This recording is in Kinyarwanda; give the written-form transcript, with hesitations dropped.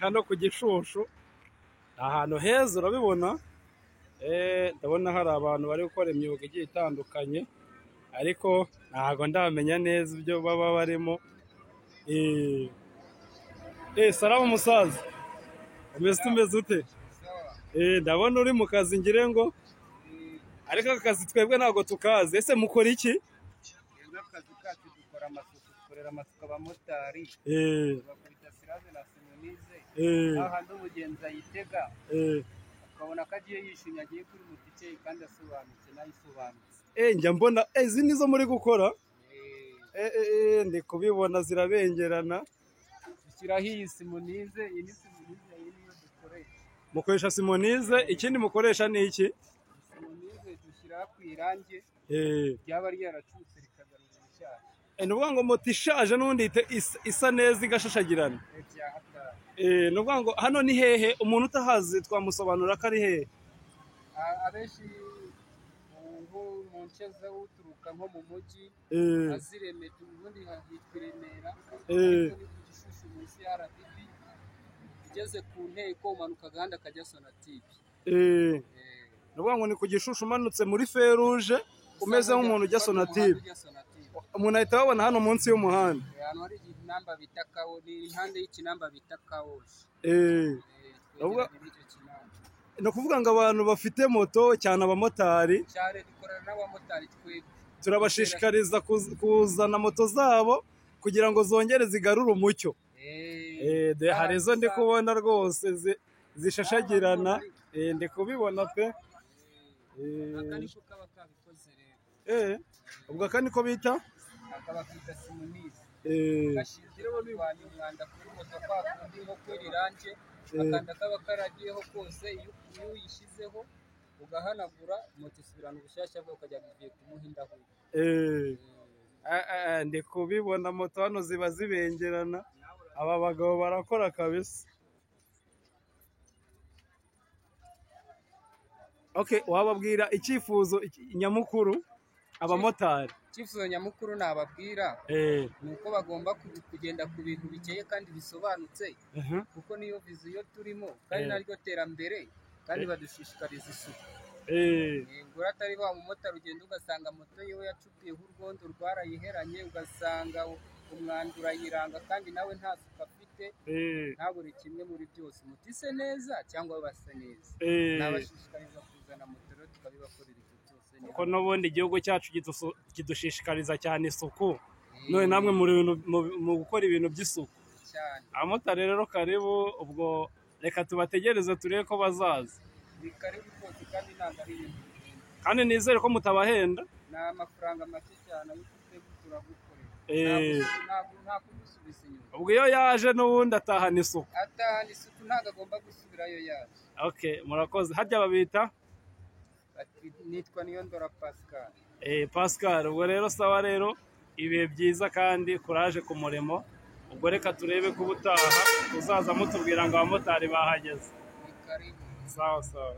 hano ku Gishushu ahantu heza urabibona. Ndabona hari abantu bari gukora imyuga igiye itandukanye ariko ntago ndamenya neza ibyo baba barimo. Salamu musaza, umeze ute? Ndabona uri mu kazi ngire ngo, ariko akazi twebwe ntabwo tukazi. Ese mukora iki? Akazi kacu dukora amasuku, dukorera amasuku abamotari, bakubita siraze na simonize, ahandi umugenzi ayitega ukabona ko agiye yishimye, agiye kuri mutike kandi asobanutse nayisobanutse. Njya mbona izi nizo muri gukora. Ndi kubibona zirabengerana. Dushyiraho iyi simonize, iyi ni simonize, iyi niyo dukoresha. Mukoresha simonize, ikindi mukoresha ni iki? Simonize dushyira ku irangi ryaba ryaracutse rikagarura ishaje. Ni ukuvuga ngo moto ishaje n'ubundi isa neza igashashagirana. Ni ukuvuga ngo hano ni hehe? Umuntu utahazi twamusobanura ko ari hehe? Abenshi mu nce uturuka nko mu mujyi azireme, ubundi hitwa i Remera, ariko ni ku Gishushu munsi ya RDB, ugeze ku nteko umanuka agahanda kajya Sonatube. Ni ukuvuga ngo ni ku Gishushu umanutse muri feruje umeze nk'umuntu ujya Sonatube. Umuntu ahita ababona hano munsi y'umuhanda. Ahantu hari ikinamba bita kawo, ni impande y'ikinamba bita kawoshi. Ni ukuvuga ngo abantu bafite moto cyane abamotari, cyane dukorana n'abamotari twebwe, turabashishikariza kuzana moto zabo kugira ngo zongere zigarure umucyo. Hari izo ndi kubona rwose zishashagirana, ndi kubibona pe. Aka niko kaba kabikoze rero. Ubwo aka niko bita? Akaba kita simonize. Gashingireho n'ibanye umwanda kuri moto kwa kundi nko kuri irange, akanda kaba karagiyeho kose, iyo uyishyizeho ugahanagura moto isubirana ubushyashya bwo ukajya bigiye kumuhindaho. Ndi kubibona moto hano ziba zibengerana. Aba bagabo barakora kabisa. Wababwira icyifuzo nyamukuru abamotari? Icyifuzo nyamukuru nababwira ni uko bagomba kugenda ku bintu bikeye kandi bisobanutse, kuko niyo viziyo turimo kandi naryo terambere, kandi badushishikariza isuku. Ngo atari ba mumotari ugenda ugasanga moto yewe yacupiyeho urwondo rwarayiheranye, ugasanga umwanda urayiranga kandi nawe nta suku afite. Ntabure kimwe muri byose, moto ise neza cyangwa base neza. Nabashishikariza kuzana moto rero tukabibakorera ibyo byose, kuko n'ubundi igihugu cyacu kidushishikariza cyane isuku. None namwe mu gukora ibintu by'isuku cyane. Abamotari rero karibu, ubwo reka tubategereze turebe ko bazaza. Ni karibu rwose kandi ntabwo ari ibintu bigenda, kandi nizere ko mutabahenda. ni amafaranga make cyane ariko twebwe turagukorera, nta kumusubiza inyuma. Ubwo iyo yaje n'ubundi atahana isuku. Atahana isuku, ntabwo agomba gusubirayo yaje. Murakoze. Harya babita? Nitwa Niyondora Pascal. Pascal, ubwo rero sawa rero, ibihe byiza kandi kuraje ku murimo. Ubwo reka turebe ko ubutaha tuzaza mutubwira ngo abamotari bahageze. Ni karibu. Sawa sawa.